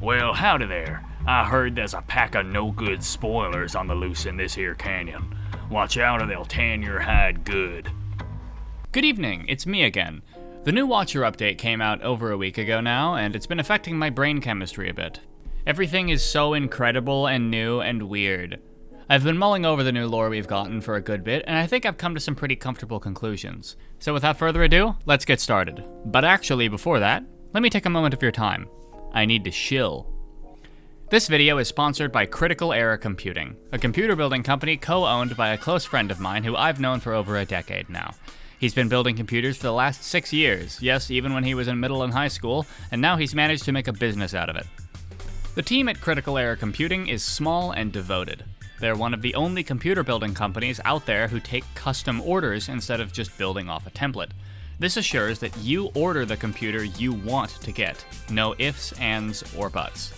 Well, howdy there. I heard there's a pack of no-good spoilers on the loose in this here canyon. Watch out or they'll tan your hide good. Good evening, it's me again. The new Watcher update came out over a week ago now, and it's been affecting my brain chemistry a bit. Everything is so incredible and new and weird. I've been mulling over the new lore we've gotten for a good bit, and I think I've come to some pretty comfortable conclusions. So without further ado, let's get started. But actually, before that, let me take a moment of your time. I need to shill. This video is sponsored by Critical Error Computing, a computer building company co-owned by a close friend of mine who I've known for over a decade now. He's been building computers for the last 6 years, yes, even when he was in middle and high school, and now he's managed to make a business out of it. The team at Critical Error Computing is small and devoted. They're one of the only computer building companies out there who take custom orders instead of just building off a template. This assures that you order the computer you want to get. No ifs, ands, or buts.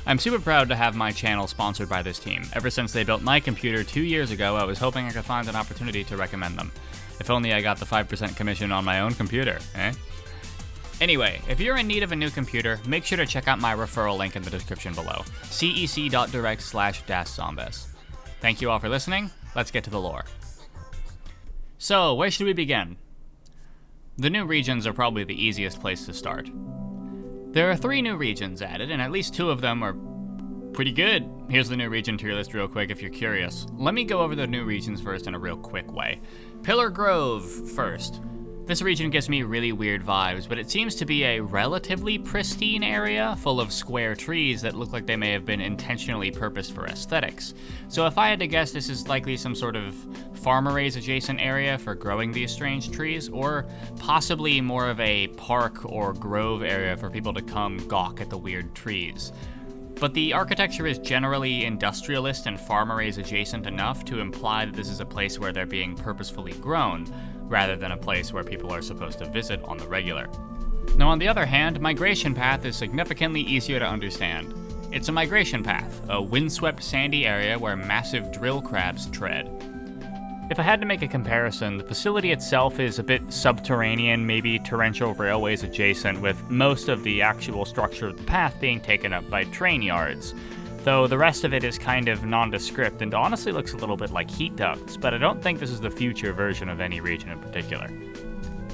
I'm super proud to have my channel sponsored by this team. Ever since they built my computer 2 years ago, I was hoping I could find an opportunity to recommend them. If only I got the 5% commission on my own computer, eh? Anyway, if you're in need of a new computer, make sure to check out my referral link in the description below, cec.direct/zombies. Thank you all for listening. Let's get to the lore. So, where should we begin? The new regions are probably the easiest place to start. There are 3 new regions added, and at least 2 of them are pretty good. Here's the new region tier list real quick if you're curious. Let me go over the new regions first in a real quick way. Pillar Grove first. This region gives me really weird vibes, but it seems to be a relatively pristine area full of square trees that look like they may have been intentionally purposed for aesthetics. So if I had to guess, this is likely some sort of farm-arrays adjacent area for growing these strange trees, or possibly more of a park or grove area for people to come gawk at the weird trees. But the architecture is generally industrialist and farm-arrays adjacent enough to imply that this is a place where they're being purposefully grown, rather than a place where people are supposed to visit on the regular. Now on the other hand, Migration Path is significantly easier to understand. It's a migration path, a windswept sandy area where massive drill crabs tread. If I had to make a comparison, the facility itself is a bit subterranean, maybe torrential railways adjacent, with most of the actual structure of the path being taken up by train yards. Though the rest of it is kind of nondescript and honestly looks a little bit like heat ducts, but I don't think this is the future version of any region in particular.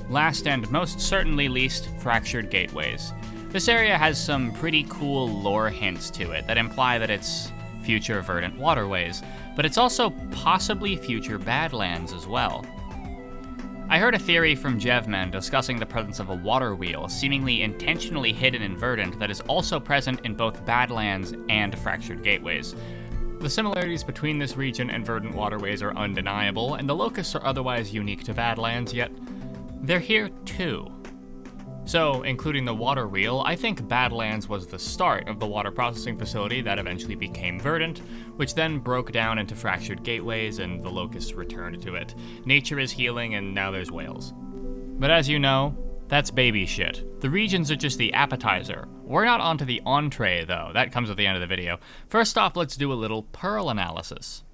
Last and most certainly least, Fractured Gateways. This area has some pretty cool lore hints to it that imply that it's future verdant waterways, but it's also possibly future Badlands as well. I heard a theory from Jevman discussing the presence of a water wheel, seemingly intentionally hidden in Verdant, that is also present in both Badlands and Fractured Gateways. The similarities between this region and Verdant waterways are undeniable, and the locusts are otherwise unique to Badlands, yet they're here too. So, including the water wheel, I think Badlands was the start of the water processing facility that eventually became Verdant, which then broke down into Fractured Gateways and the locusts returned to it. Nature is healing and now there's whales. But as you know, that's baby shit. The regions are just the appetizer. We're not onto the entree though, that comes at the end of the video. First off, let's do a little pearl analysis.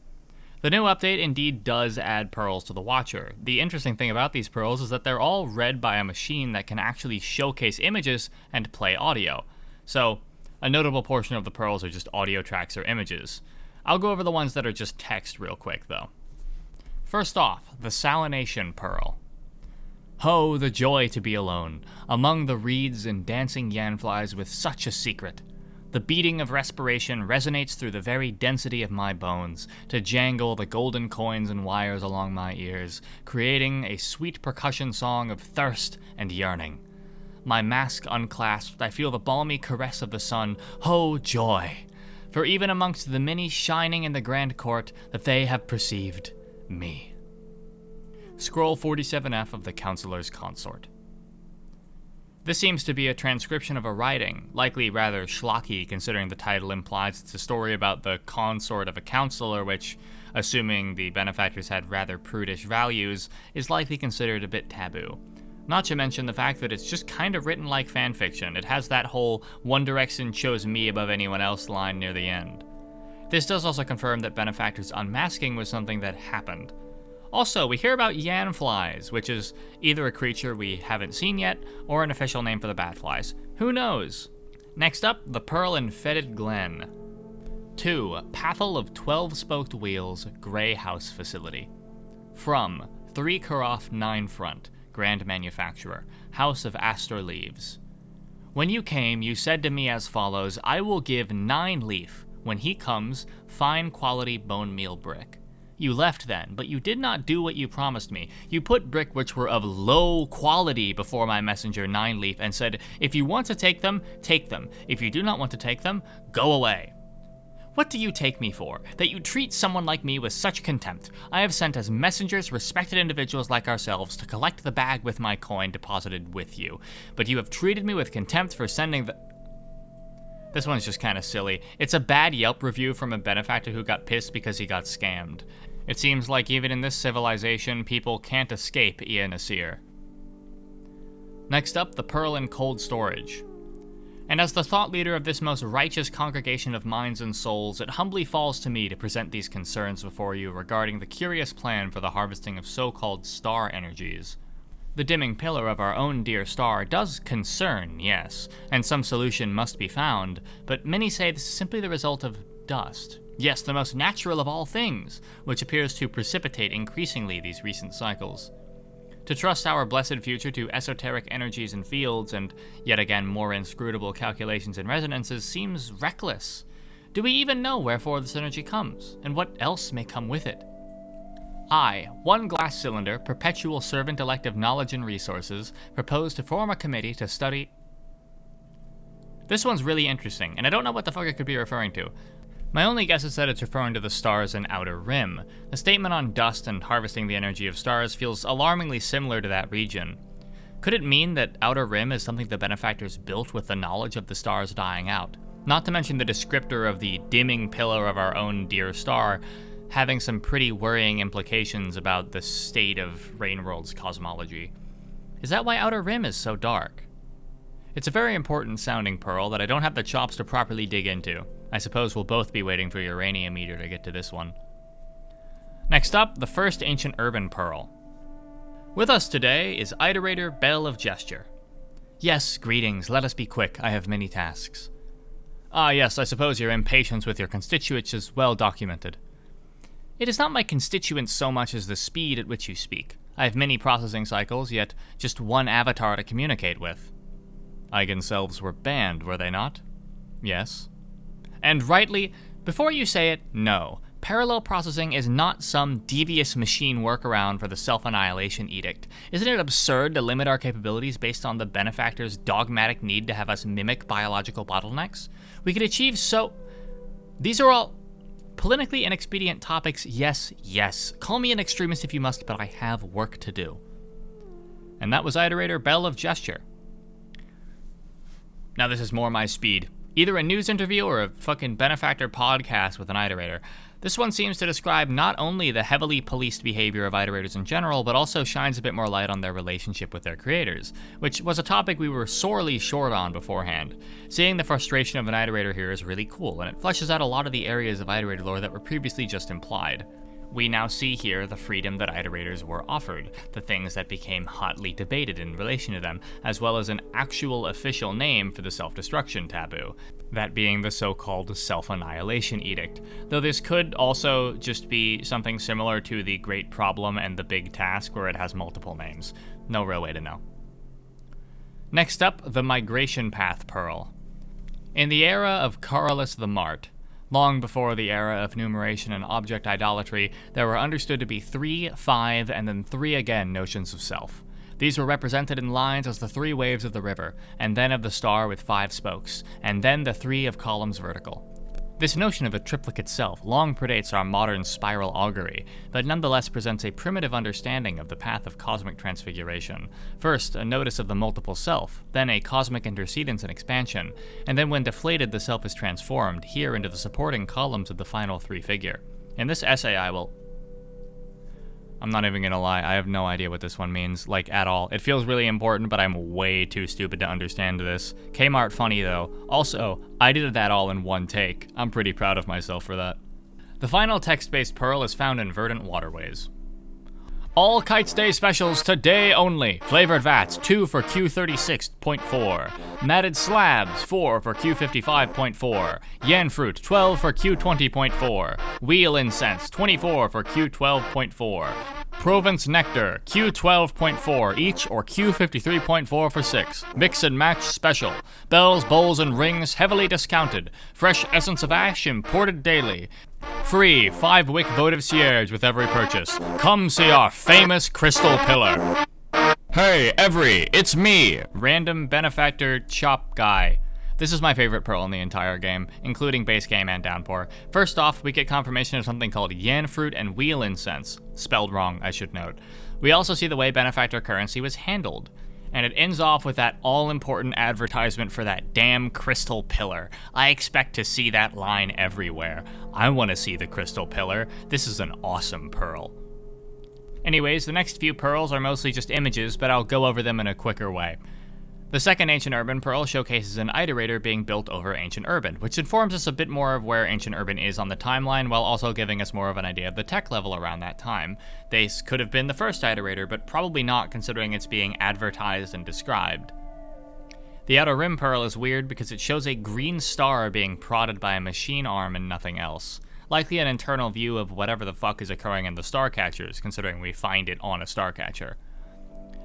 The new update indeed does add pearls to the Watcher. The interesting thing about these pearls is that they're all read by a machine that can actually showcase images and play audio. So, a notable portion of the pearls are just audio tracks or images. I'll go over the ones that are just text real quick though. First off, the Salination Pearl. Ho, the joy to be alone, among the reeds and dancing yanflies with such a secret. The beating of respiration resonates through the very density of my bones, to jangle the golden coins and wires along my ears, creating a sweet percussion song of thirst and yearning. My mask unclasped, I feel the balmy caress of the sun. Ho, joy! For even amongst the many shining in the grand court, that they have perceived me. Scroll 47F of the Counselor's Consort. This seems to be a transcription of a writing, likely rather schlocky considering the title implies it's a story about the consort of a counselor, which, assuming the benefactors had rather prudish values, is likely considered a bit taboo. Not to mention the fact that it's just kind of written like fanfiction. It has that whole One Direction chose me above anyone else line near the end. This does also confirm that benefactors unmasking was something that happened. Also, we hear about yanflies, which is either a creature we haven't seen yet, or an official name for the batflies. Who knows? Next up, the Pearl and Fetid Glen. 2. Pathel of 12-spoked wheels, Grey House Facility. From 3 Karoff 9 Front, Grand Manufacturer, House of Astor Leaves. When you came, you said to me as follows, I will give 9 leaf. When he comes, fine quality bone meal brick. You left then, but you did not do what you promised me. You put brick which were of low quality before my messenger 9 leaf and said, if you want to take them, take them. If you do not want to take them, go away. What do you take me for? That you treat someone like me with such contempt. I have sent as messengers respected individuals like ourselves to collect the bag with my coin deposited with you. But you have treated me with contempt for sending the... This one's just kind of silly. It's a bad Yelp review from a benefactor who got pissed because he got scammed. It seems like even in this civilization, people can't escape Ia Nasir. Next up, the Pearl in Cold Storage. And as the thought leader of this most righteous congregation of minds and souls, it humbly falls to me to present these concerns before you regarding the curious plan for the harvesting of so-called star energies. The dimming pillar of our own dear star does concern, yes, and some solution must be found, but many say this is simply the result of dust. Yes, the most natural of all things, which appears to precipitate increasingly these recent cycles. To trust our blessed future to esoteric energies and fields, and yet again more inscrutable calculations and resonances, seems reckless. Do we even know wherefore this energy comes, and what else may come with it? I, one glass cylinder, perpetual servant elect of knowledge and resources, propose to form a committee to study... This one's really interesting, and I don't know what the fuck it could be referring to. My only guess is that it's referring to the stars and outer rim. The statement on dust and harvesting the energy of stars feels alarmingly similar to that region. Could it mean that outer rim is something the benefactors built with the knowledge of the stars dying out? Not to mention the descriptor of the dimming pillar of our own dear star, having some pretty worrying implications about the state of Rainworld's cosmology. Is that why outer rim is so dark? It's a very important sounding pearl that I don't have the chops to properly dig into. I suppose we'll both be waiting for Uranium Meter to get to this one. Next up, the first ancient urban pearl. With us today is Iterator Bell of Gesture. Yes, greetings, let us be quick, I have many tasks. Ah yes, I suppose your impatience with your constituents is well documented. It is not my constituents so much as the speed at which you speak. I have many processing cycles, yet just one avatar to communicate with. Eigenselves were banned, were they not? Yes. And rightly, before you say it, no. Parallel processing is not some devious machine workaround for the self-annihilation edict. Isn't it absurd to limit our capabilities based on the benefactor's dogmatic need to have us mimic biological bottlenecks? We could achieve so... These are all politically inexpedient topics, yes, yes. Call me an extremist if you must, but I have work to do. And that was Iterator Bell of Gesture. Now this is more my speed. Either a news interview or a fucking benefactor podcast with an iterator. This one seems to describe not only the heavily policed behavior of iterators in general, but also shines a bit more light on their relationship with their creators, which was a topic we were sorely short on beforehand. Seeing the frustration of an iterator here is really cool, and it fleshes out a lot of the areas of iterator lore that were previously just implied. We now see here the freedom that iterators were offered, the things that became hotly debated in relation to them, as well as an actual official name for the self-destruction taboo, that being the so-called self-annihilation edict, though this could also just be something similar to the Great Problem and the Big Task where it has multiple names. No real way to know. Next up, the Migration Path Pearl. In the era of Carolus the Mart, long before the era of numeration and object idolatry, there were understood to be 3, 5, and then 3 again notions of self. These were represented in lines as the 3 waves of the river, and then of the star with 5 spokes, and then the 3 of columns vertical. This notion of a triplicate self long predates our modern spiral augury, but nonetheless presents a primitive understanding of the path of cosmic transfiguration. First, a notice of the multiple self, then a cosmic intercedence and expansion, and then when deflated the self is transformed, here into the supporting columns of the final 3 figure. In this essay I'm not even gonna lie, I have no idea what this one means, like, at all. It feels really important, but I'm way too stupid to understand this. Kmart funny, though. Also, I did that all in one take. I'm pretty proud of myself for that. The final text-based pearl is found in Verdant Waterways. All Kites Day specials today only. Flavored Vats, 2 for Q36.4. Matted Slabs, 4 for Q55.4. Yen Fruit, 12 for Q20.4. Wheel Incense, 24 for Q12.4. Provence Nectar, Q12.4 each or Q53.4 for 6. Mix and match special. Bells, bowls, and rings heavily discounted. Fresh Essence of Ash imported daily. Free 5-wick votive cierge with every purchase. Come see our famous crystal pillar. Hey, Every, it's me, random benefactor chop guy. This is my favorite pearl in the entire game, including base game and downpour. First off, we get confirmation of something called Yen Fruit and Wheel Incense. Spelled wrong, I should note. We also see the way benefactor currency was handled. And it ends off with that all-important advertisement for that damn crystal pillar. I expect to see that line everywhere. I want to see the crystal pillar. This is an awesome pearl. Anyways, the next few pearls are mostly just images, but I'll go over them in a quicker way. The second Ancient Urban Pearl showcases an iterator being built over Ancient Urban, which informs us a bit more of where Ancient Urban is on the timeline, while also giving us more of an idea of the tech level around that time. This could have been the first iterator, but probably not considering it's being advertised and described. The Outer Rim Pearl is weird because it shows a green star being prodded by a machine arm and nothing else. Likely an internal view of whatever the fuck is occurring in the Starcatchers, considering we find it on a Starcatcher.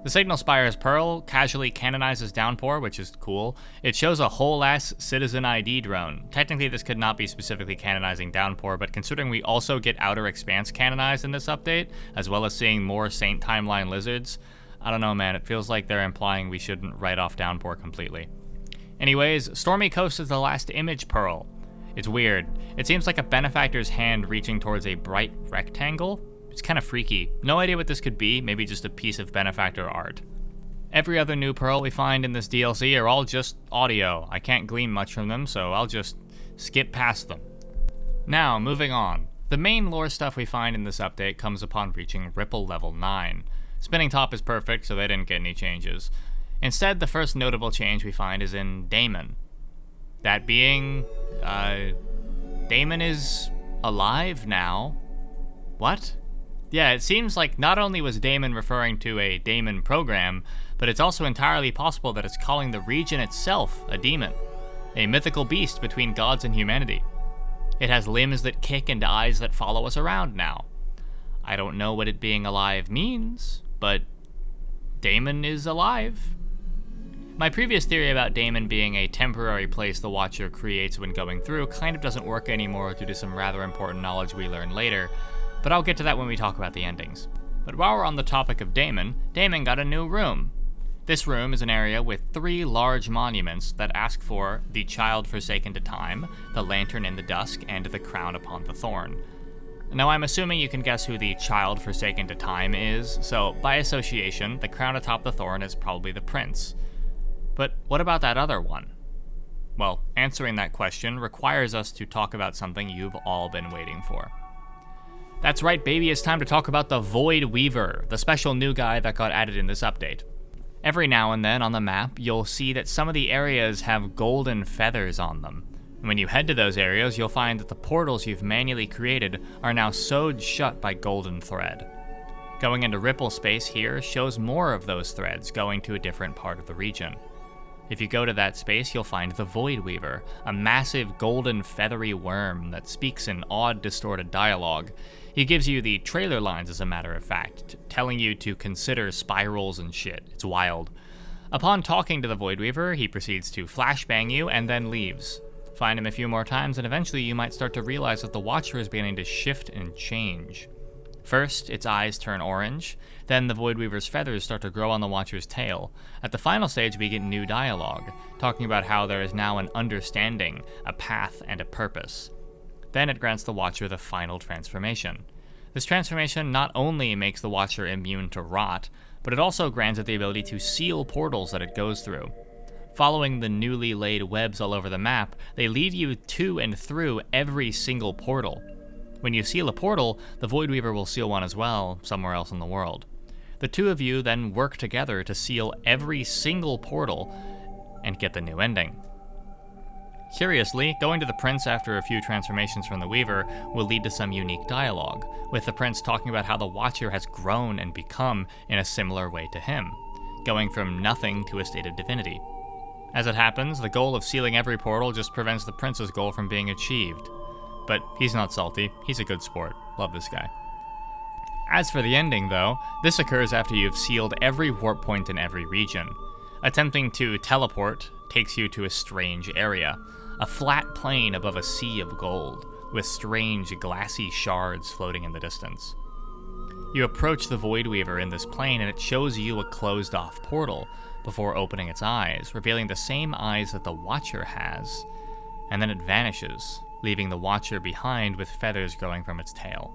The Signal Spire's Pearl casually canonizes Downpour, which is cool. It shows a whole-ass Citizen ID drone. Technically, this could not be specifically canonizing Downpour, but considering we also get Outer Expanse canonized in this update, as well as seeing more Saint Timeline lizards, I don't know, man, it feels like they're implying we shouldn't write off Downpour completely. Anyways, Stormy Coast is the last image Pearl. It's weird. It seems like a benefactor's hand reaching towards a bright rectangle. It's kind of freaky. No idea what this could be, maybe just a piece of benefactor art. Every other new pearl we find in this DLC are all just audio. I can't glean much from them, so I'll just skip past them. Now, moving on. The main lore stuff we find in this update comes upon reaching Ripple level 9. Spinning Top is perfect, so they didn't get any changes. Instead, the first notable change we find is in Damon. That being, Damon is alive now. What? Yeah, it seems like not only was Damon referring to a Damon program, but it's also entirely possible that it's calling the region itself a demon, a mythical beast between gods and humanity. It has limbs that kick and eyes that follow us around now. I don't know what it being alive means, but Damon is alive. My previous theory about Damon being a temporary place the Watcher creates when going through kind of doesn't work anymore due to some rather important knowledge we learn later, but I'll get to that when we talk about the endings. But while we're on the topic of Damon got a new room. This room is an area with 3 large monuments that ask for the Child Forsaken to Time, the Lantern in the Dusk, and the Crown upon the Thorn. Now I'm assuming you can guess who the Child Forsaken to Time is, so by association, the Crown atop the Thorn is probably the Prince. But what about that other one? Well, answering that question requires us to talk about something you've all been waiting for. That's right, baby, it's time to talk about the Void Weaver, the special new guy that got added in this update. Every now and then on the map, you'll see that some of the areas have golden feathers on them. And when you head to those areas, you'll find that the portals you've manually created are now sewed shut by golden thread. Going into Ripple space here shows more of those threads going to a different part of the region. If you go to that space, you'll find the Void Weaver, a massive golden feathery worm that speaks in odd, distorted dialogue. He gives you the trailer lines, as a matter of fact, telling you to consider spirals and shit. It's wild. Upon talking to the Void Weaver, he proceeds to flashbang you and then leaves. Find him a few more times and eventually you might start to realize that the Watcher is beginning to shift and change. First, its eyes turn orange, then the Void Weaver's feathers start to grow on the Watcher's tail. At the final stage, we get new dialogue, talking about how there is now an understanding, a path, and a purpose. Then it grants the Watcher the final transformation. This transformation not only makes the Watcher immune to rot, but it also grants it the ability to seal portals that it goes through. Following the newly laid webs all over the map, they lead you to and through every single portal. When you seal a portal, the Void Weaver will seal one as well, somewhere else in the world. The two of you then work together to seal every single portal and get the new ending. Curiously, going to the prince after a few transformations from the Weaver will lead to some unique dialogue, with the prince talking about how the Watcher has grown and become in a similar way to him, going from nothing to a state of divinity. As it happens, the goal of sealing every portal just prevents the prince's goal from being achieved. But he's not salty, he's a good sport. Love this guy. As for the ending, though, this occurs after you've sealed every warp point in every region. Attempting to teleport takes you to a strange area, a flat plain above a sea of gold, with strange glassy shards floating in the distance. You approach the Void Weaver in this plane and it shows you a closed-off portal before opening its eyes, revealing the same eyes that the Watcher has, and then it vanishes, leaving the Watcher behind with feathers growing from its tail.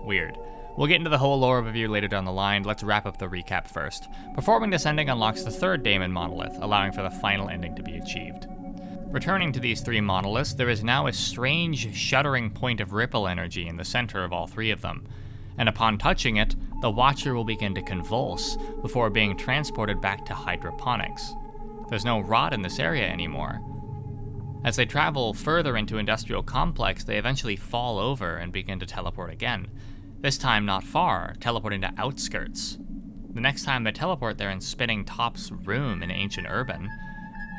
Weird. We'll get into the whole lore overview later down the line. Let's wrap up the recap first. Performing this ending unlocks the third Daemon monolith, allowing for the final ending to be achieved. Returning to these three monoliths, there is now a strange, shuddering point of ripple energy in the center of all three of them, and upon touching it, the Watcher will begin to convulse before being transported back to hydroponics. There's no rot in this area anymore. As they travel further into Industrial Complex, they eventually fall over and begin to teleport again. This time not far, teleporting to Outskirts. The next time they teleport, they're in Spinning Top's room in Ancient Urban.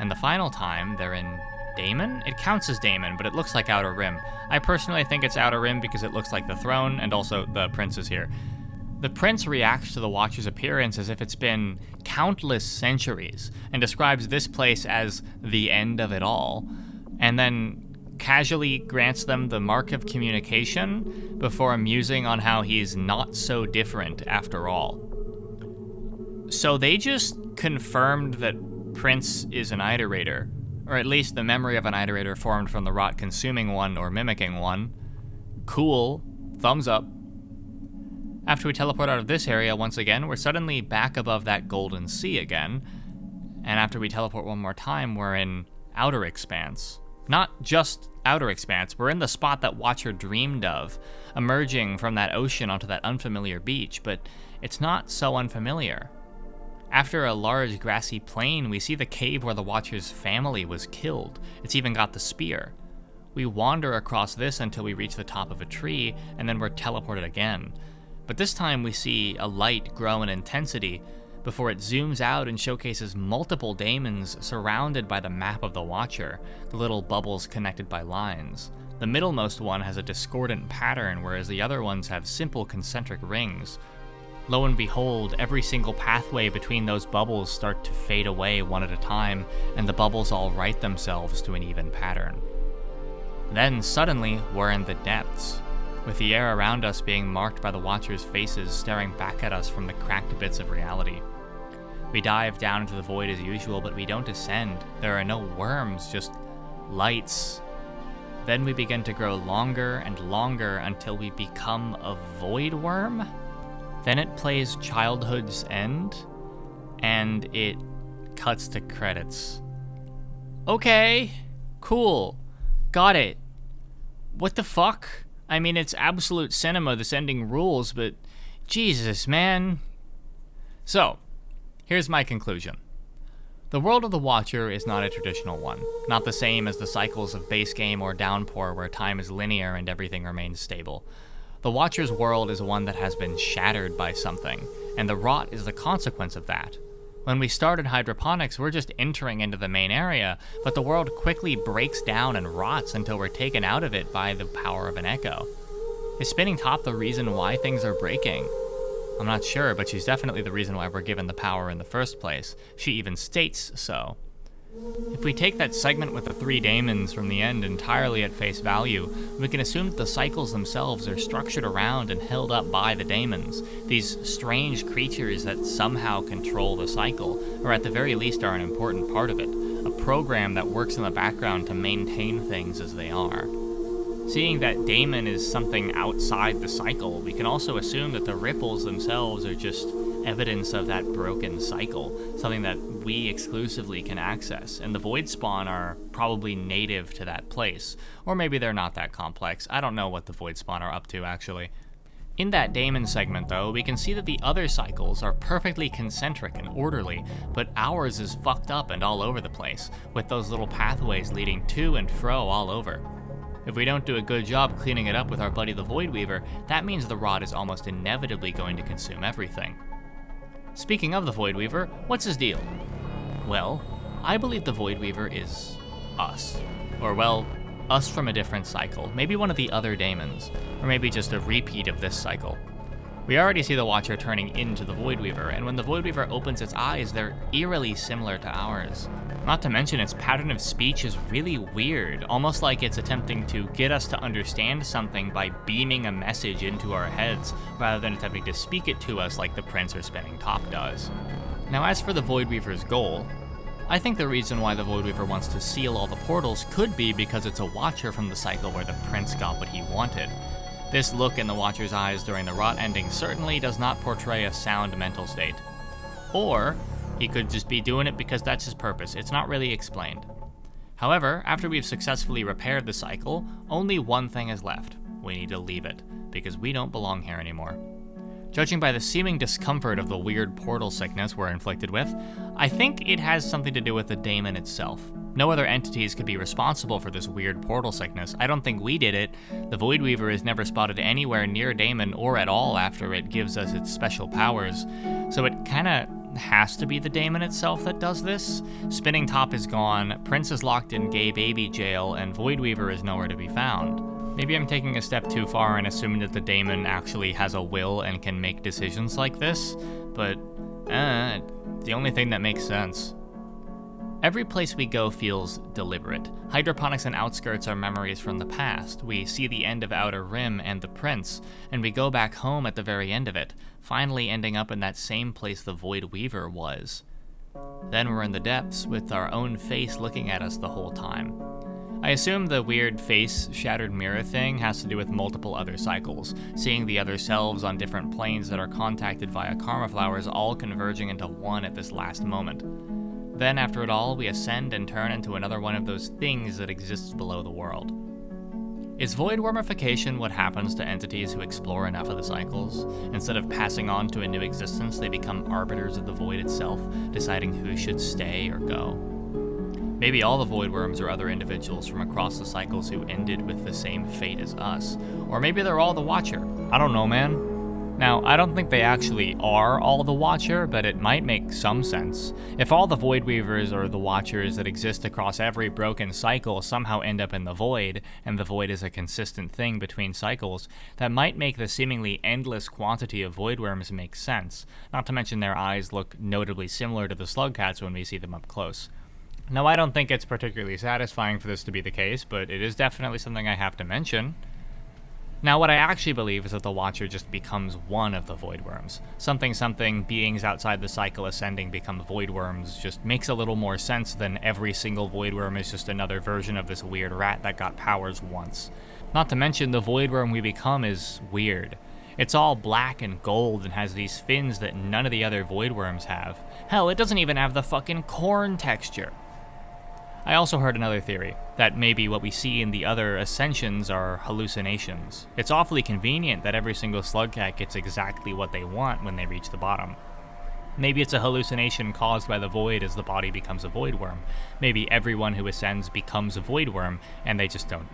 And the final time, they're in Daemon? It counts as Daemon, but it looks like Outer Rim. I personally think it's Outer Rim because it looks like the throne, and also the prince is here. The prince reacts to the Watcher's appearance as if it's been countless centuries, and describes this place as the end of it all, and then casually grants them the mark of communication before musing on how he's not so different after all. So they just confirmed that Prince is an iterator, or at least the memory of an iterator formed from the rot consuming one or mimicking one. Cool. Thumbs up. After we teleport out of this area once again, we're suddenly back above that golden sea again, and after we teleport one more time, we're in Outer Expanse. Not just Outer Expanse, we're in the spot that Watcher dreamed of, emerging from that ocean onto that unfamiliar beach, but it's not so unfamiliar. After a large grassy plain, we see the cave where the Watcher's family was killed. It's even got the spear. We wander across this until we reach the top of a tree, and then we're teleported again. But this time we see a light grow in intensity before it zooms out and showcases multiple daemons surrounded by the map of the Watcher, the little bubbles connected by lines. The middlemost one has a discordant pattern, whereas the other ones have simple concentric rings. Lo and behold, every single pathway between those bubbles start to fade away one at a time, and the bubbles all right themselves to an even pattern. Then suddenly, we're in the depths, with the air around us being marked by the Watcher's faces staring back at us from the cracked bits of reality. We dive down into the void as usual, but we don't ascend. There are no worms, just lights. Then we begin to grow longer and longer until we become a void worm. Then it plays Childhood's End, and it cuts to credits. Okay, cool, got it. What the fuck? I mean, it's absolute cinema, this ending rules, but Jesus, man. So, here's my conclusion. The world of the Watcher is not a traditional one, not the same as the cycles of base game or downpour where time is linear and everything remains stable. The Watcher's world is one that has been shattered by something, and the rot is the consequence of that. When we started hydroponics, we're just entering into the main area, but the world quickly breaks down and rots until we're taken out of it by the power of an echo. Is Spinning Top the reason why things are breaking? I'm not sure, but she's definitely the reason why we're given the power in the first place. She even states so. If we take that segment with the three daemons from the end entirely at face value, we can assume that the cycles themselves are structured around and held up by the daemons, these strange creatures that somehow control the cycle, or at the very least are an important part of it, a program that works in the background to maintain things as they are. Seeing that daemon is something outside the cycle, we can also assume that the ripples themselves are just evidence of that broken cycle, something that we exclusively can access, and the void spawn are probably native to that place, or maybe they're not that complex. I don't know what the void spawn are up to, actually. In that daemon segment, though, we can see that the other cycles are perfectly concentric and orderly, but ours is fucked up and all over the place, with those little pathways leading to and fro all over. If we don't do a good job cleaning it up with our buddy the Void Weaver, that means the rot is almost inevitably going to consume everything. Speaking of the Void Weaver, what's his deal? Well, I believe the Void Weaver is us. Or well, us from a different cycle, maybe one of the other daemons, or maybe just a repeat of this cycle. We already see the Watcher turning into the Void Weaver, and when the Void Weaver opens its eyes, they're eerily similar to ours. Not to mention its pattern of speech is really weird, almost like it's attempting to get us to understand something by beaming a message into our heads, rather than attempting to speak it to us like the Prince or Spinning Top does. Now as for the Void Weaver's goal, I think the reason why the Void Weaver wants to seal all the portals could be because it's a Watcher from the cycle where the Prince got what he wanted. This look in the Watcher's eyes during the rot ending certainly does not portray a sound mental state. Or, he could just be doing it because that's his purpose. It's not really explained. However, after we've successfully repaired the cycle, only one thing is left. We need to leave it, because we don't belong here anymore. Judging by the seeming discomfort of the weird portal sickness we're inflicted with, I think it has something to do with the daemon itself. No other entities could be responsible for this weird portal sickness. I don't think we did it. The Void Weaver is never spotted anywhere near daemon or at all after it gives us its special powers, so it kinda has to be the daemon itself that does this. Spinning Top is gone, Prince is locked in gay baby jail, and Void Weaver is nowhere to be found. Maybe I'm taking a step too far and assuming that the daemon actually has a will and can make decisions like this, but the only thing that makes sense. Every place we go feels deliberate. Hydroponics and Outskirts are memories from the past. We see the end of Outer Rim and the Prince, and we go back home at the very end of it, finally ending up in that same place the Void Weaver was. Then we're in the depths, with our own face looking at us the whole time. I assume the weird face shattered mirror thing has to do with multiple other cycles, seeing the other selves on different planes that are contacted via karma flowers all converging into one at this last moment. Then after it all, we ascend and turn into another one of those things that exists below the world. Is void wormification what happens to entities who explore enough of the cycles? Instead of passing on to a new existence, they become arbiters of the void itself, deciding who should stay or go. Maybe all the void worms are other individuals from across the cycles who ended with the same fate as us. Or maybe they're all the Watcher. I don't know, man. Now, I don't think they actually are all the Watcher, but it might make some sense. If all the Void Weavers or the Watchers that exist across every broken cycle somehow end up in the Void, and the Void is a consistent thing between cycles, that might make the seemingly endless quantity of Void Worms make sense, not to mention their eyes look notably similar to the Slugcats when we see them up close. Now, I don't think it's particularly satisfying for this to be the case, but it is definitely something I have to mention. Now, what I actually believe is that the Watcher just becomes one of the Void Worms. Something beings outside the cycle ascending become Void Worms just makes a little more sense than every single Void Worm is just another version of this weird rat that got powers once. Not to mention, the Void Worm we become is weird. It's all black and gold and has these fins that none of the other Void Worms have. Hell, it doesn't even have the fucking corn texture. I also heard another theory, that maybe what we see in the other ascensions are hallucinations. It's awfully convenient that every single Slugcat gets exactly what they want when they reach the bottom. Maybe it's a hallucination caused by the void as the body becomes a void worm. Maybe everyone who ascends becomes a void worm, and they just don't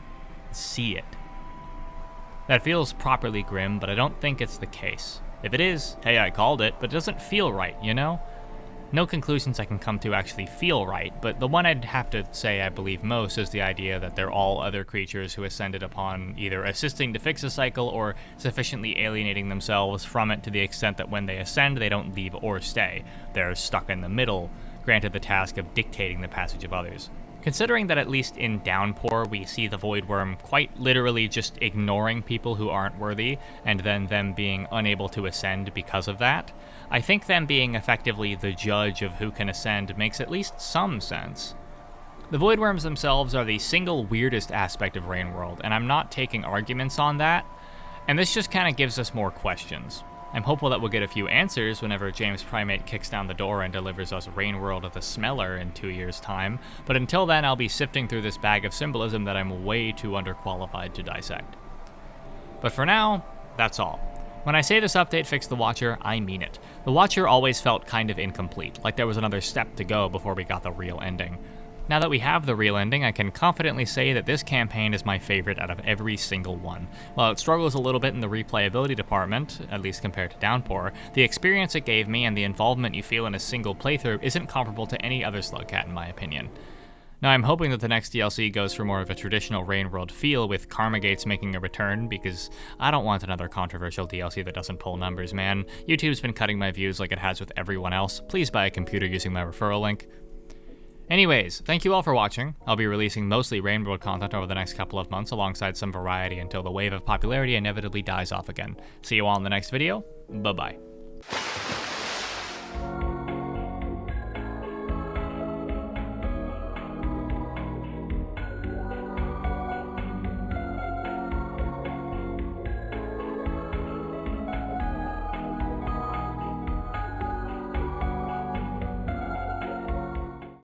see it. That feels properly grim, but I don't think it's the case. If it is, hey, I called it, but it doesn't feel right, you know? No conclusions I can come to actually feel right, but the one I'd have to say I believe most is the idea that they're all other creatures who ascended upon either assisting to fix a cycle or sufficiently alienating themselves from it to the extent that when they ascend, they don't leave or stay. They're stuck in the middle, granted the task of dictating the passage of others. Considering that at least in Downpour we see the Void Worm quite literally just ignoring people who aren't worthy, and then them being unable to ascend because of that, I think them being effectively the judge of who can ascend makes at least some sense. The Void Worms themselves are the single weirdest aspect of Rainworld, and I'm not taking arguments on that, and this just kind of gives us more questions. I'm hopeful that we'll get a few answers whenever James Primate kicks down the door and delivers us Rainworld of the Smeller in 2 years' time, but until then I'll be sifting through this bag of symbolism that I'm way too underqualified to dissect. But for now, that's all. When I say this update fixed the Watcher, I mean it. The Watcher always felt kind of incomplete, like there was another step to go before we got the real ending. Now that we have the real ending, I can confidently say that this campaign is my favorite out of every single one. While it struggles a little bit in the replayability department, at least compared to Downpour, the experience it gave me and the involvement you feel in a single playthrough isn't comparable to any other Slugcat in my opinion. Now I'm hoping that the next DLC goes for more of a traditional Rain World feel with Karma Gates making a return, because I don't want another controversial DLC that doesn't pull numbers, man. YouTube's been cutting my views like it has with everyone else. Please buy a computer using my referral link. Anyways, thank you all for watching. I'll be releasing mostly Rain World content over the next couple of months alongside some variety until the wave of popularity inevitably dies off again. See you all in the next video. Bye-bye.